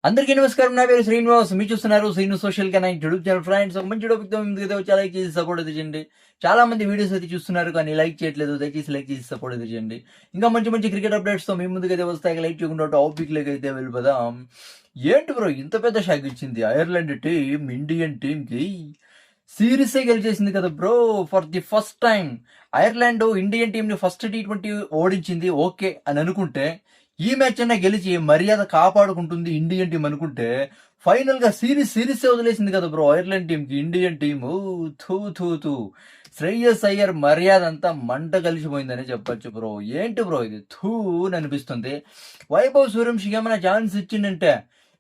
అందరికీ నమస్కారం. నా పేరు శ్రీనివాస్. మీరు చూస్తున్నారు Srinu social connect YouTube channel. Friends, ఒక మంచి టాపిక్‌తో మీ ముందుకైతే వచ్చి లైక్ చేసి సపోర్ట్ అయితే చేయండి. చాలా మంది వీడియోస్ అయితే చూస్తున్నారు కానీ లైక్ చేయట్లేదు. దయచేసి లైక్ చేసి సపోర్ట్ అయితే చేయండి. ఇంకా మంచి మంచి క్రికెట్ అప్డేట్స్‌తో మీ ముందుకైతే వస్తాయి. లైక్ చేయకుండా టాపిక్‌లోకి అయితే వెళ్ళిపోదాం. ఏంటి బ్రో ఇంత పెద్ద షాక్ ఇచ్చింది ఐర్లాండ్ టీమ్ ఇండియన్ టీమ్‌కి? సిరీసే గెలిచేసింది కదా bro! For the first time Ireland Indian టీమ్‌ని ఫస్ట్ టీ20 ఓడించింది ఓకే అని అనుకుంటే, ఈ మ్యాచ్ అన్నా గెలిచి మర్యాద కాపాడుకుంటుంది ఇండియన్ టీం అనుకుంటే, ఫైనల్ గా సిరీసే వదిలేసింది కదా బ్రో ఐర్లాండ్ టీం కి ఇండియన్ టీమ్. థూ థూ థూ శ్రేయస్ అయ్యర్ మర్యాద అంతా మంట కలిసిపోయిందని చెప్పొచ్చు బ్రో. ఏంటి బ్రో ఇది థూ అని అనిపిస్తుంది. వైభవ్ సూర్యవంశీకి ఏమైనా ఛాన్స్ ఇచ్చిందంటే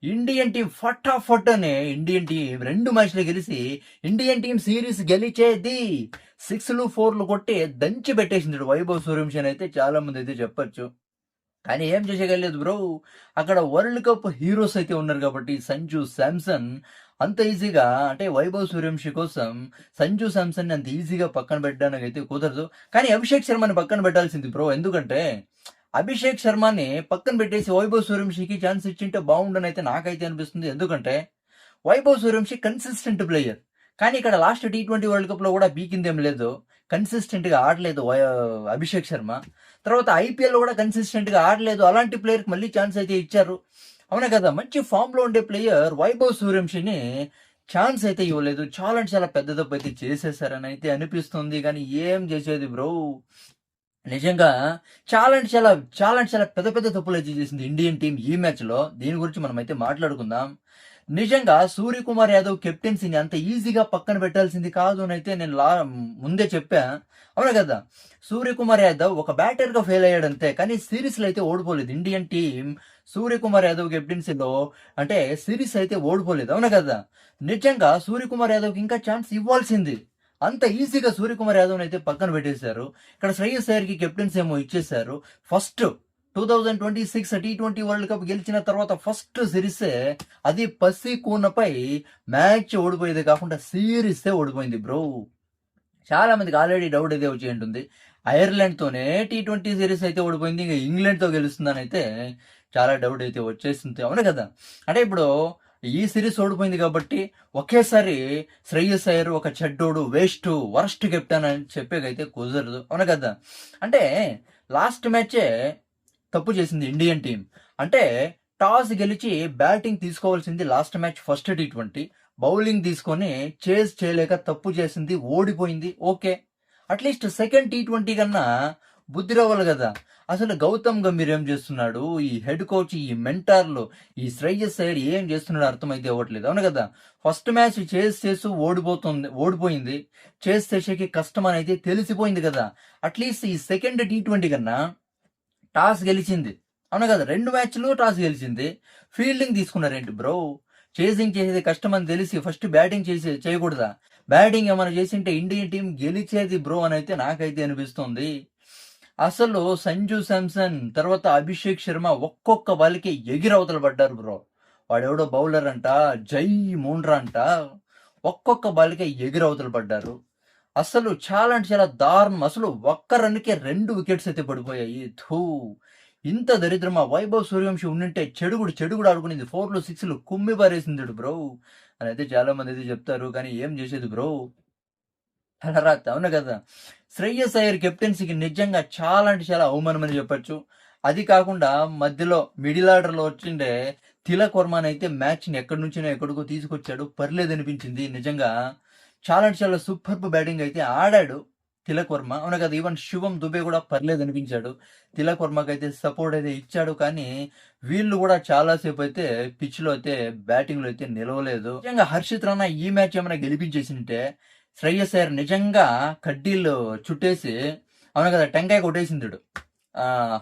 ఇండియన్ టీం ఫటాఫట్ అనే ఇండియన్ టీం 2 మ్యాచ్లు గెలిచి ఇండియన్ టీం సిరీస్ గెలిచేది. 6లు 4లు కొట్టి దంచి పెట్టేసింది వైభవ్ సూర్యవంశీ అని అయితే చాలా మంది అయితే చెప్పొచ్చు. కానీ ఏం చేసేయగలేదు బ్రో. అక్కడ వరల్డ్ కప్ హీరోస్ అయితే ఉన్నారు కాబట్టి సంజు శాంసన్ అంత ఈజీగా అంటే వైభవ్ సూర్యవంశీ కోసం సంజు శాంసన్ అంత ఈజీగా పక్కన పెట్టడానికి అయితే కుదరదు. కానీ అభిషేక్ శర్మని పక్కన పెట్టాల్సింది బ్రో. ఎందుకంటే అభిషేక్ శర్మని పక్కన పెట్టేసి వైభవ్ సూర్యవంశీకి ఛాన్స్ ఇచ్చింటే బాగుండని అయితే నాకైతే అనిపిస్తుంది. ఎందుకంటే వైభవ్ సూర్యవంశీ కన్సిస్టెంట్ ప్లేయర్. కానీ ఇక్కడ లాస్ట్ టీ20 వరల్డ్ కప్ లో కూడా బీకిందేం లేదు. కన్సిస్టెంట్ గా ఆడలేదు అభిషేక్ శర్మ. తర్వాత ఐపీఎల్ లో కూడా కన్సిస్టెంట్ గా ఆడలేదు. అలాంటి ప్లేయర్ కి మళ్ళీ ఛాన్స్ అయితే ఇచ్చారు. అవునా కదా, మంచి ఫామ్ లో ఉండే ప్లేయర్ వైభవ్ సూర్యవంశీని ఛాన్స్ అయితే ఇవ్వలేదు. చాలా అంటే చాలా పెద్ద తప్పు అయితే చేసేసారని అయితే అనిపిస్తుంది. కానీ ఏం చేసేది బ్రో. నిజంగా చాలా పెద్ద పెద్ద తప్పులు అయితే చేసింది ఇండియన్ టీం ఈ మ్యాచ్ లో. దీని గురించి మనం అయితే మాట్లాడుకుందాం. నిజంగా సూర్యకుమార్ యాదవ్ కెప్టెన్సీని అంత ఈజీగా పక్కన పెట్టాల్సింది కాదు అని అయితే నేను ముందే చెప్పా. అవునా కదా, సూర్యకుమార్ యాదవ్ ఒక బ్యాటర్ గా ఫెయిల్ అయ్యాడంతే. కానీ సిరీస్ లో అయితే ఓడిపోలేదు ఇండియన్ టీం. సూర్యకుమార్ యాదవ్ కెప్టెన్సీలో అంటే సిరీస్ అయితే ఓడిపోలేదు. అవునా కదా, నిజంగా సూర్యకుమార్ యాదవ్కి ఇంకా ఛాన్స్ ఇవ్వాల్సింది. అంత ఈజీగా సూర్యకుమార్ యాదవ్ అయితే పక్కన పెట్టేశారు. ఇక్కడ శ్రేయస్ అయ్యర్కి కెప్టెన్సీ ఏమో ఇచ్చేశారు. ఫస్ట్ 2026 టీ20 వరల్డ్ కప్ గెలిచిన తర్వాత ఫస్ట్ సిరీసే, అది పసి కూనపై మ్యాచ్ ఓడిపోయేది కాకుండా సిరీసే ఓడిపోయింది బ్రో. చాలా మందికి ఆల్రెడీ డౌట్ అయితే వచ్చి ఉంటుంది, ఐర్లాండ్ తోనే టీ20 సిరీస్ అయితే ఓడిపోయింది, ఇంకా ఇంగ్లాండ్ తో గెలుస్తుందని అయితే చాలా డౌట్ అయితే వచ్చేసింది. అవును కదా, అంటే ఇప్పుడు ఈ సిరీస్ ఓడిపోయింది కాబట్టి ఒకేసారి శ్రేయస్ అయ్యర్ ఒక చెడ్డోడు, వేస్ట్, వరస్ట్ కెప్టెన్ అని చెప్పేకైతే కుదరదు. అవును కదా, అంటే లాస్ట్ మ్యాచే తప్పు చేసింది ఇండియన్ టీం. అంటే టాస్ గెలిచి బ్యాటింగ్ తీసుకోవాల్సింది last match first T20. Bowling తీసుకొని చేజ్ చేయలేక తప్పు చేసింది, ఓడిపోయింది. ఓకే, అట్లీస్ట్ సెకండ్ టీ20 కన్నా బుద్ధి రావాలి కదా. అసలు గౌతమ్ గంభీర్ ఏం చేస్తున్నాడు, ఈ హెడ్ కోచ్, ఈ మెంటార్లు, ఈ శ్రేయస్ అయ్యర్ ఏం చేస్తున్నాడు అర్థమైతే అవ్వట్లేదు. అవును కదా, ఫస్ట్ మ్యాచ్ చేసి ఓడిపోయింది. చేసేకి కష్టం అని అయితే తెలిసిపోయింది కదా. అట్లీస్ట్ ఈ సెకండ్ టీ20 కన్నా టాస్ గెలిచింది. అవును కదా, 2 మ్యాచ్లు టాస్ గెలిచింది. Fielding తీసుకున్నారేంటి bro. చేసింగ్ చేసేది కష్టం అని తెలిసి ఫస్ట్ బ్యాటింగ్ చేయకూడదా? బ్యాటింగ్ ఏమైనా చేసింటే ఇండియన్ టీం గెలిచేది బ్రో అని అయితే నాకైతే అనిపిస్తుంది. అసలు సంజు శాంసన్ తర్వాత అభిషేక్ శర్మ ఒక్కొక్క బాల్కి ఎగిరవతలు పడ్డారు బ్రో. వాడెవడో బౌలర్ అంట, జై మూండ్రా అంట, ఒక్కొక్క బాల్కి ఎగిరవతలు పడ్డారు. అసలు చాలా అంటే చాలా దారుణం. అసలు ఒక్క రన్కే 2 వికెట్స్ అయితే పడిపోయాయి. థూ, ఇంత దరిద్రమా. వైభవ్ సూర్యవంశీ ఉండింటే చెడుగుడు ఆడుకునేది. 4లు 6లు కుమ్మి పారేసింది బ్రో అని అయితే చాలా మంది అయితే చెప్తారు. కానీ ఏం చేసేది బ్రో, తలరాత. అవును కదా, శ్రేయస్ అయ్యర్ కెప్టెన్సీకి నిజంగా చాలా అంటే చాలా అవమానం అని చెప్పొచ్చు. అది కాకుండా మధ్యలో మిడిల్ ఆర్డర్ లో వచ్చిండే తిలక్ వర్మన్ అయితే మ్యాచ్ ని ఎక్కడి నుంచినో ఎక్కడికో తీసుకొచ్చాడు. పర్లేదు అనిపించింది. నిజంగా చాలా అంటే చాలా సూపర్ బ్యాటింగ్ అయితే ఆడాడు తిలక్ వర్మ. అవును కదా, ఈవెన్ శుభం దుబే కూడా పర్లేదు అనిపించాడు. తిలక్ వర్మకి అయితే సపోర్ట్ అయితే ఇచ్చాడు. కానీ వీళ్ళు కూడా చాలా సేపు అయితే పిచ్ లో అయితే బ్యాటింగ్ లో అయితే నిలవలేదు. నిజంగా హర్షిత్ రాణా ఈ మ్యాచ్ ఏమైనా గెలిపించేసింటే శ్రేయస్ అయ్యర్ నిజంగా కడ్డీలు చుట్టేసి, అవును కదా, టెంకాయ కొట్టేసింది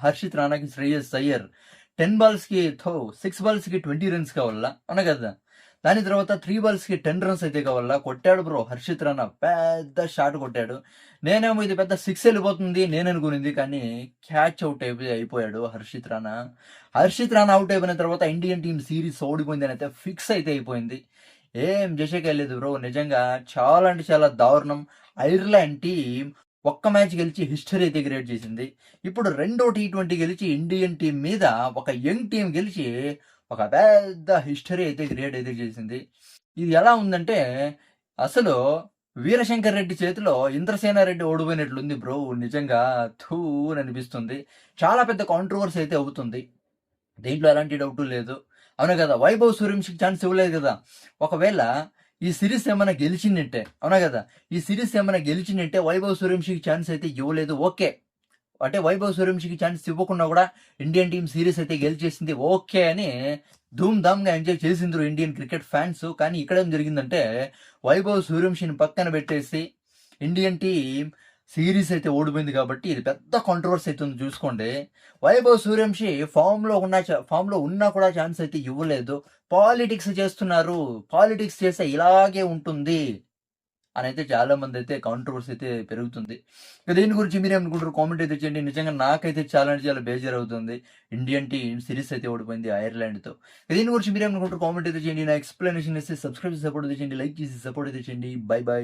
హర్షిత్ రాణాకి శ్రేయస్ అయ్యర్. 10 balls కి 6 balls కి 20 runs కావాలా. అవును కదా, దాని తర్వాత 3 balls కి 10 runs అయితే కావాలా. కొట్టాడు బ్రో హర్షిత్ రాణా, పెద్ద షాట్ కొట్టాడు. నేనేమో ఇది పెద్ద 6 వెళ్ళిపోతుంది నేను అనుకునింది, కానీ క్యాచ్ అవుట్ అయిపోయాడు హర్షిత్ రాణా. హర్షిత్ రాణా అవుట్ అయిపోయిన తర్వాత ఇండియన్ టీం సిరీస్ ఓడిపోయింది అని అయితే ఫిక్స్ అయితే అయిపోయింది. ఏం చేసేకెళ్ళలేదు బ్రో. నిజంగా చాలా అంటే చాలా దారుణం. ఐర్లాండ్ టీం ఒక్క మ్యాచ్ గెలిచి హిస్టరీ అయితే క్రియేట్ చేసింది. ఇప్పుడు రెండో టీ20 గెలిచి ఇండియన్ టీం మీద ఒక యంగ్ టీం గెలిచి ఒక పెద్ద హిస్టరీ అయితే క్రియేట్ అయితే చేసింది. ఇది ఎలా ఉందంటే అసలు 'వీరశంకర్ రెడ్డి' చేతిలో 'ఇంద్రసేనారెడ్డి' ఓడిపోయినట్లుంది బ్రో. నిజంగా థూ అని అనిపిస్తుంది. చాలా పెద్ద కాంట్రోవర్సీ అయితే అవుతుంది. దీంట్లో ఎలాంటి డౌటు లేదు. అవునా కదా! 'వైభవ్ సూర్యవంశీకి' ఛాన్స్ ఇవ్వలేదు కదా! ఒకవేళ ఈ సీరీస్ ఏమన్నా గెలిచిందంటే అవునా కదా! ఈ సీరీస్ ఏమన్నా గెలిచిందంటే 'వైభవ్ సూర్యవంశీకి' ఛాన్స్ అయితే ఇవ్వలేదు. ఓకే. అంటే 'వైభవ్ సూర్యవంశీకి' ఛాన్స్ ఇవ్వకున్నా కూడా ఇండియన్ టీమ్ సీరీస్ అయితే గెలిచేసింది. ఓకే అని ధూమ్ ధామ్‌గా ఎంజాయ్ చేసిండ్రు ఇండియన్ క్రికెట్ ఫ్యాన్స్. కానీ ఇక్కడేం జరిగిందంటే 'వైభవ్ సూర్యవంశీని' పక్కన పెట్టేసి ఇండియన్ టీమ్ సీరీస్ అయితే ఓడిపోయింది కాబట్టి ఇది పెద్ద కాంట్రోవర్సీ అయితుంది చూసుకోండి. 'వైభవ్ సూర్యవంశీ' ఫామ్‌లో ఉన్నా కూడా ఛాన్స్ అయితే ఇవ్వలేదు. పాలిటిక్స్ చేస్తున్నారు. పాలిటిక్స్ చేస్తే ఇలాగే ఉంటుంది అనైతే చాలా మంది అయితే కాంట్రోవర్సీ అయితే పెరుగుతుంది. ఇక దీని గురించి మీరేమనుకుంటారు? కామెంట్ అయితే చేయండి. నిజంగా నాకైతే చాలా అంటే చాలా బేజారవుతుంది. ఇండియన్ టీమ్ సిరీస్ అయితే ఓడిపోయింది ఐర్లాండ్‌తో. దీని గురించి మీరేమనుకుంటారు? కామెంట్ అయితే చేయండి. నా ఎక్స్‌ప్లనేషన్ ఇస్తే సబ్స్క్రైబ్ చేసి సపోర్ట్ అయితే చేయండి. లైక్ చేసి సపోర్ట్ అయితే చేయండి. By by.